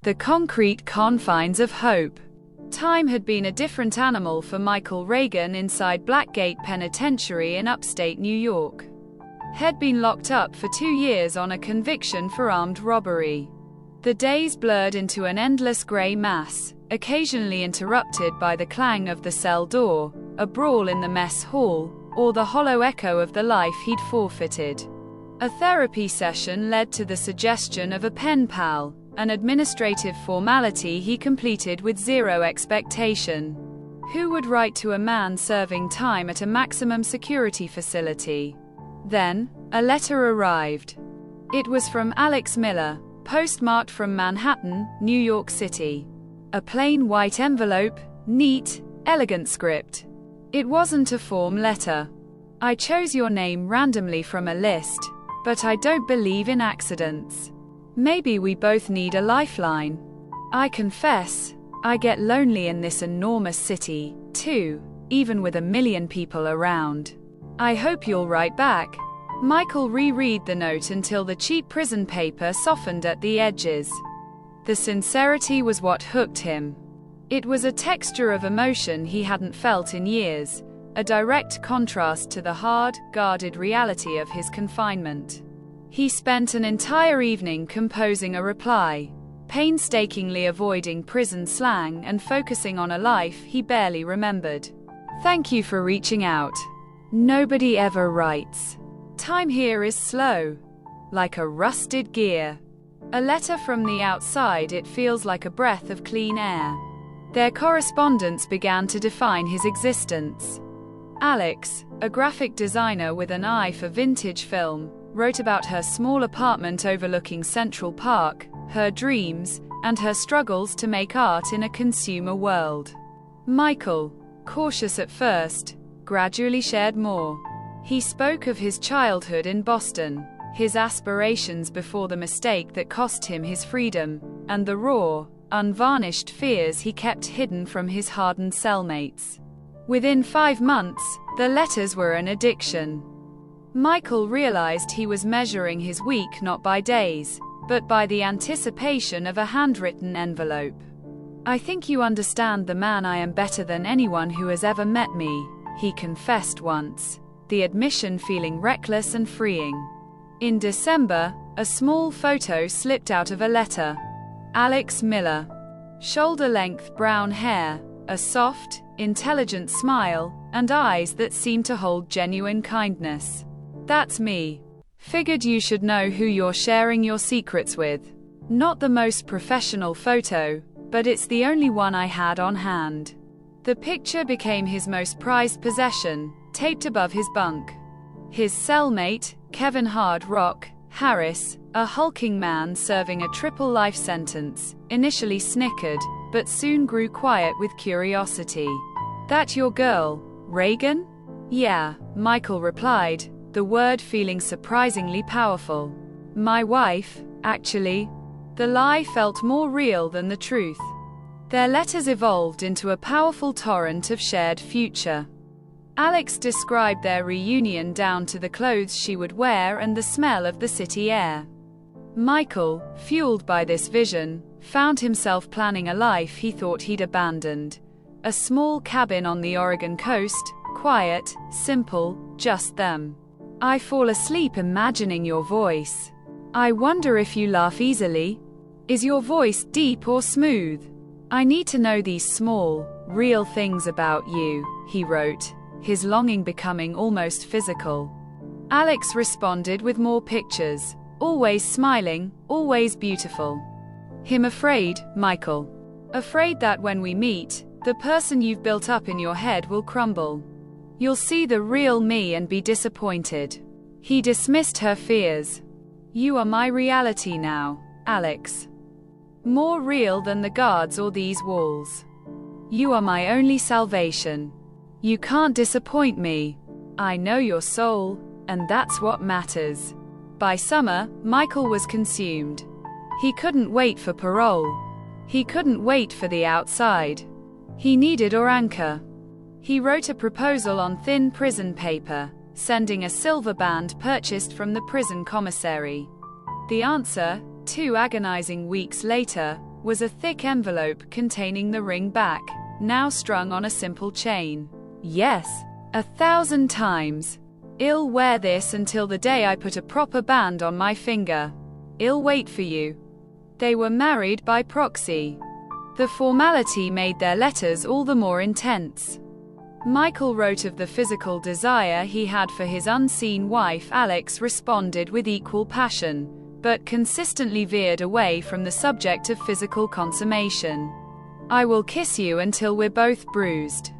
The concrete confines of hope. Time had been a different animal for Michael Reagan inside Blackgate Penitentiary in upstate New York. He'd been locked up for 2 years on a conviction for armed robbery. The days blurred into an endless gray mass, occasionally interrupted by the clang of the cell door, a brawl in the mess hall, or the hollow echo of the life he'd forfeited. A therapy session led to the suggestion of a pen pal, an administrative formality he completed with zero expectation. Who would write to a man serving time at a maximum security facility? Then, a letter arrived. It was from Alex Miller, postmarked from Manhattan, New York City. A plain white envelope, neat, elegant script. It wasn't a form letter. I chose your name randomly from a list, but I don't believe in accidents. Maybe we both need a lifeline. I confess, I get lonely in this enormous city, too, even with 1 million people around. I hope you'll write back. Michael reread the note until the cheap prison paper softened at the edges. The sincerity was what hooked him. It was a texture of emotion he hadn't felt in years, a direct contrast to the hard, guarded reality of his confinement. He spent an entire evening composing a reply, painstakingly avoiding prison slang and focusing on a life he barely remembered. Thank you for reaching out. Nobody ever writes. Time here is slow, like a rusted gear. A letter from the outside, it feels like a breath of clean air. Their correspondence began to define his existence. Alex, a graphic designer with an eye for vintage film, wrote about her small apartment overlooking Central Park, her dreams, and her struggles to make art in a consumer world. Michael, cautious at first, gradually shared more. He spoke of his childhood in Boston, his aspirations before the mistake that cost him his freedom, and the raw, unvarnished fears he kept hidden from his hardened cellmates. Within 5 months, the letters were an addiction. Michael realized he was measuring his week not by days, but by the anticipation of a handwritten envelope. I think you understand the man I am better than anyone who has ever met me, he confessed once, the admission feeling reckless and freeing. In December, a small photo slipped out of a letter. Alex Miller. Shoulder-length brown hair, a soft, intelligent smile, and eyes that seemed to hold genuine kindness. That's me. Figured you should know who you're sharing your secrets with. Not the most professional photo, but it's the only one I had on hand. The picture became his most prized possession, taped above his bunk. His cellmate, Kevin Hard Rock Harris, a hulking man serving a triple life sentence, initially snickered, but soon grew quiet with curiosity. That your girl, Reagan? Yeah, Michael replied, the word feeling surprisingly powerful. My wife, actually. The lie felt more real than the truth. Their letters evolved into a powerful torrent of shared future. Alex described their reunion down to the clothes she would wear and the smell of the city air. Michael, fueled by this vision, found himself planning a life he thought he'd abandoned. A small cabin on the Oregon coast, quiet, simple, just them. I fall asleep imagining your voice. I wonder if you laugh easily. Is your voice deep or smooth? I need to know these small, real things about you, he wrote, his longing becoming almost physical. Alex responded with more pictures, always smiling, always beautiful. Him afraid, Michael. Afraid that when we meet, the person you've built up in your head will crumble. You'll see the real me and be disappointed. He dismissed her fears. You are my reality now, Alex. More real than the guards or these walls. You are my only salvation. You can't disappoint me. I know your soul, and that's what matters. By summer, Michael was consumed. He couldn't wait for parole. He couldn't wait for the outside. He needed an anchor. He wrote a proposal on thin prison paper, sending a silver band purchased from the prison commissary. The answer, 2 agonizing weeks later, was a thick envelope containing the ring back, now strung on a simple chain. Yes, 1,000 times. I'll wear this until the day I put a proper band on my finger. I'll wait for you. They were married by proxy. The formality made their letters all the more intense. Michael wrote of the physical desire he had for his unseen wife. Alex responded with equal passion, but consistently veered away from the subject of physical consummation. I will kiss you until we're both bruised.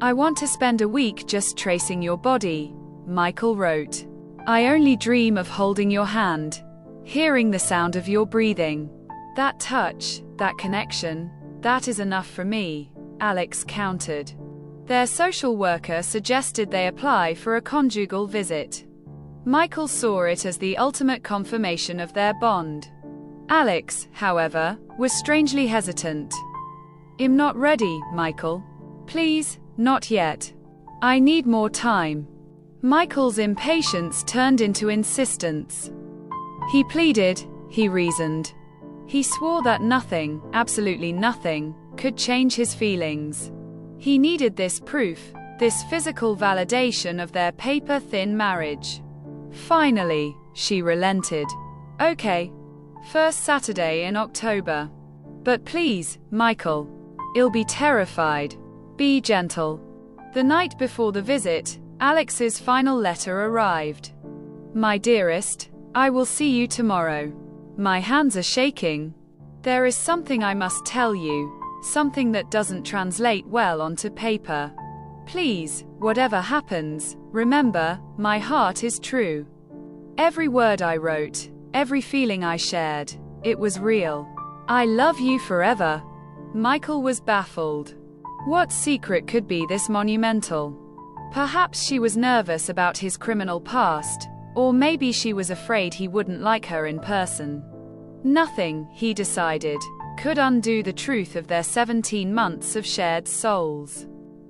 I want to spend a week just tracing your body, Michael wrote. I only dream of holding your hand, hearing the sound of your breathing. That touch, that connection, that is enough for me, Alex countered. Their social worker suggested they apply for a conjugal visit. Michael saw it as the ultimate confirmation of their bond. Alex, however, was strangely hesitant. I'm not ready, Michael. Please, not yet. I need more time. Michael's impatience turned into insistence. He pleaded, he reasoned. He swore that nothing, absolutely nothing, could change his feelings. He needed this proof, this physical validation of their paper-thin marriage. Finally, she relented. Okay. First Saturday in October. But please, Michael. I'll be terrified. Be gentle. The night before the visit, Alex's final letter arrived. My dearest, I will see you tomorrow. My hands are shaking. There is something I must tell you, something that doesn't translate well onto paper. Please, whatever happens, remember, my heart is true. Every word I wrote, every feeling I shared, it was real. I love you forever. Michael was baffled. What secret could be this monumental? Perhaps she was nervous about his criminal past, or maybe she was afraid he wouldn't like her in person. Nothing, he decided, could undo the truth of their 17 months of shared souls.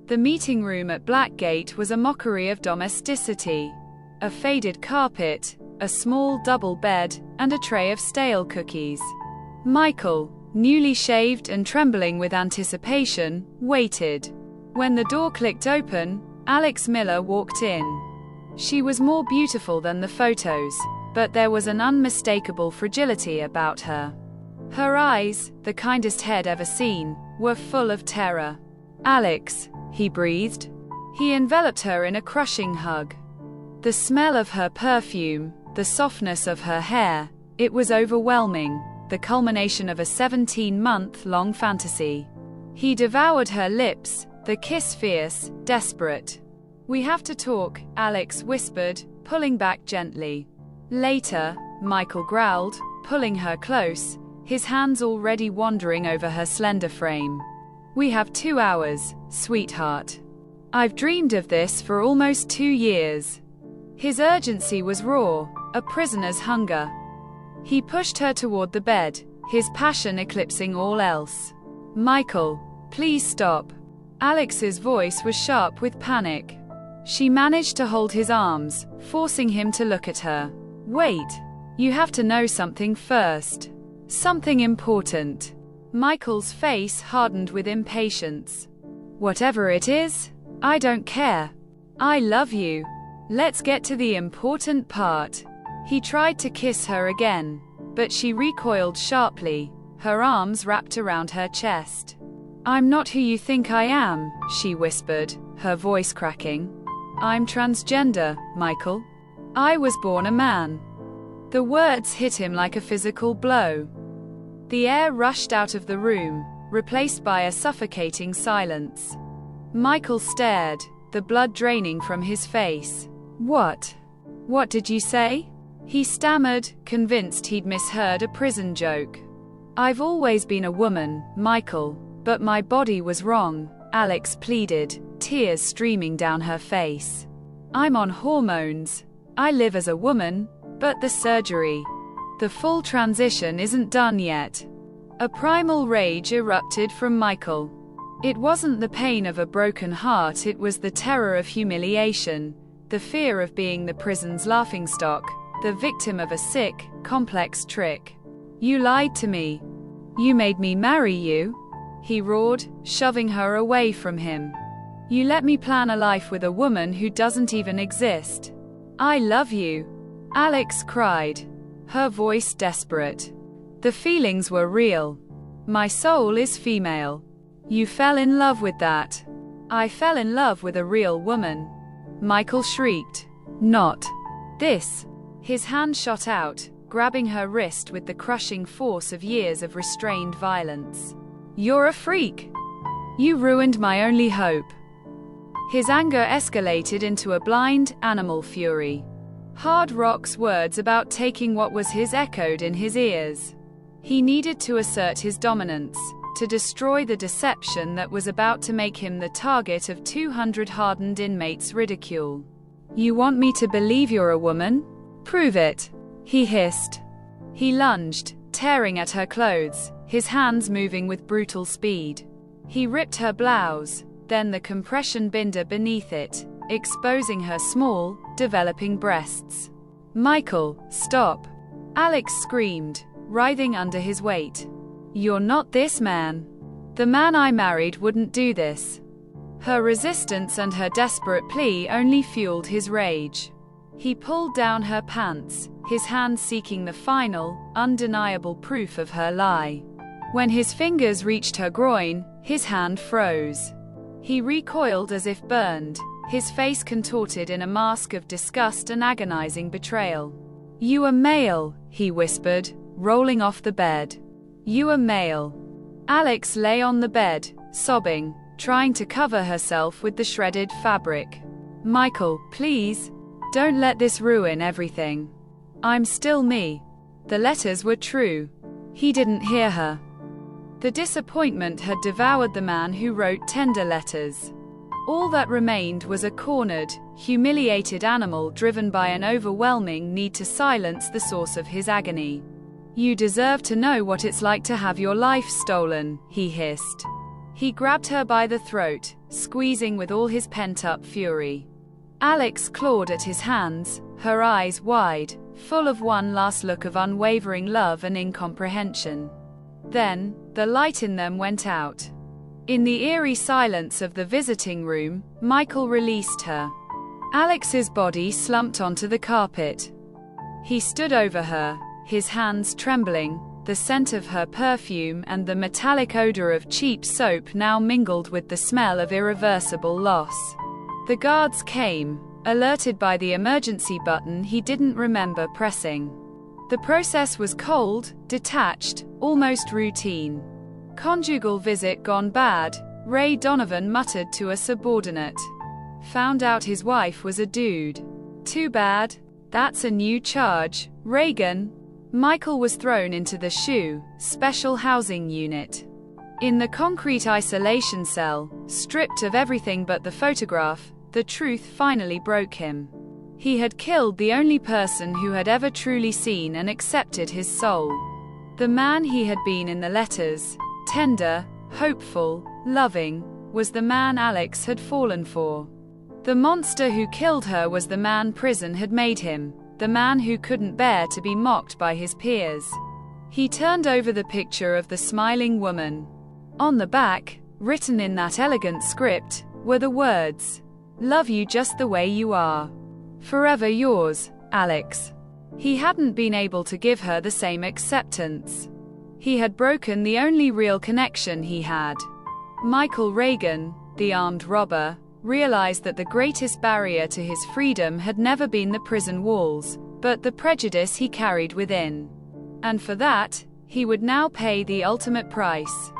The meeting room at Blackgate was a mockery of domesticity. A faded carpet, a small double bed, and a tray of stale cookies. Michael, newly shaved and trembling with anticipation, waited. When the door clicked open, Alex Miller walked in. She was more beautiful than the photos, but there was an unmistakable fragility about her. Her eyes, the kindest head ever seen, were full of terror. Alex, he breathed. He enveloped her in a crushing hug. The smell of her perfume, the softness of her hair, it was overwhelming, the culmination of a 17-month-long fantasy. He devoured her lips, the kiss fierce, desperate. We have to talk, Alex whispered, pulling back gently. Later, Michael growled, pulling her close, his hands already wandering over her slender frame. We have 2 hours, sweetheart. I've dreamed of this for almost 2 years. His urgency was raw, a prisoner's hunger. He pushed her toward the bed, his passion eclipsing all else. Michael, please stop. Alex's voice was sharp with panic. She managed to hold his arms, forcing him to look at her. Wait. You have to know something first. Something important. Michael's face hardened with impatience. Whatever it is, I don't care. I love you. Let's get to the important part. He tried to kiss her again, but she recoiled sharply, her arms wrapped around her chest. I'm not who you think I am, she whispered, her voice cracking. I'm transgender, Michael. I was born a man. The words hit him like a physical blow. The air rushed out of the room, replaced by a suffocating silence. Michael stared, the blood draining from his face. What? What did you say? He stammered, convinced he'd misheard a prison joke. I've always been a woman, Michael, but my body was wrong, Alex pleaded, tears streaming down her face. I'm on hormones. I live as a woman, but the surgery, the full transition isn't done yet. A primal rage erupted from Michael. It wasn't the pain of a broken heart, it was the terror of humiliation, the fear of being the prison's laughingstock, the victim of a sick, complex trick. You lied to me. You made me marry you, he roared, shoving her away from him. You let me plan a life with a woman who doesn't even exist. I love you, Alex cried, her voice desperate. The feelings were real. My soul is female. You fell in love with that. I fell in love with a real woman. Michael shrieked. Not this. His hand shot out, grabbing her wrist with the crushing force of years of restrained violence. You're a freak. You ruined my only hope. His anger escalated into a blind, animal fury. Hard Rock's words about taking what was his echoed in his ears. He needed to assert his dominance, to destroy the deception that was about to make him the target of 200 hardened inmates' ridicule. You want me to believe you're a woman? Prove it, he hissed. He lunged, tearing at her clothes, his hands moving with brutal speed. He ripped her blouse, then the compression binder beneath it, exposing her small, developing breasts. Michael, stop! Alex screamed, writhing under his weight. You're not this man. The man I married wouldn't do this. Her resistance and her desperate plea only fueled his rage. He pulled down her pants, his hand seeking the final, undeniable proof of her lie. When his fingers reached her groin, his hand froze. He recoiled as if burned, his face contorted in a mask of disgust and agonizing betrayal. You are male, he whispered, rolling off the bed. You are male. Alex lay on the bed, sobbing, trying to cover herself with the shredded fabric. Michael, please, don't let this ruin everything. I'm still me. The letters were true. He didn't hear her. The disappointment had devoured the man who wrote tender letters. All that remained was a cornered, humiliated animal driven by an overwhelming need to silence the source of his agony. You deserve to know what it's like to have your life stolen, he hissed. He grabbed her by the throat, squeezing with all his pent-up fury. Alex clawed at his hands, her eyes wide, full of one last look of unwavering love and incomprehension. Then, the light in them went out. In the eerie silence of the visiting room, Michael released her. Alex's body slumped onto the carpet. He stood over her, his hands trembling, the scent of her perfume and the metallic odor of cheap soap now mingled with the smell of irreversible loss. The guards came, alerted by the emergency button he didn't remember pressing. The process was cold, detached, almost routine. Conjugal visit gone bad, Ray Donovan muttered to a subordinate. Found out his wife was a dude. Too bad. That's a new charge, Reagan. Michael was thrown into the SHU, Special Housing Unit. In the concrete isolation cell, stripped of everything but the photograph, the truth finally broke him. He had killed the only person who had ever truly seen and accepted his soul. The man he had been in the letters, tender, hopeful, loving, was the man Alex had fallen for. The monster who killed her was the man prison had made him, the man who couldn't bear to be mocked by his peers. He turned over the picture of the smiling woman. On the back, written in that elegant script, were the words, "Love you just the way you are. Forever yours, Alex." He hadn't been able to give her the same acceptance. He had broken the only real connection he had. Michael Reagan, the armed robber, realized that the greatest barrier to his freedom had never been the prison walls, but the prejudice he carried within. And for that, he would now pay the ultimate price.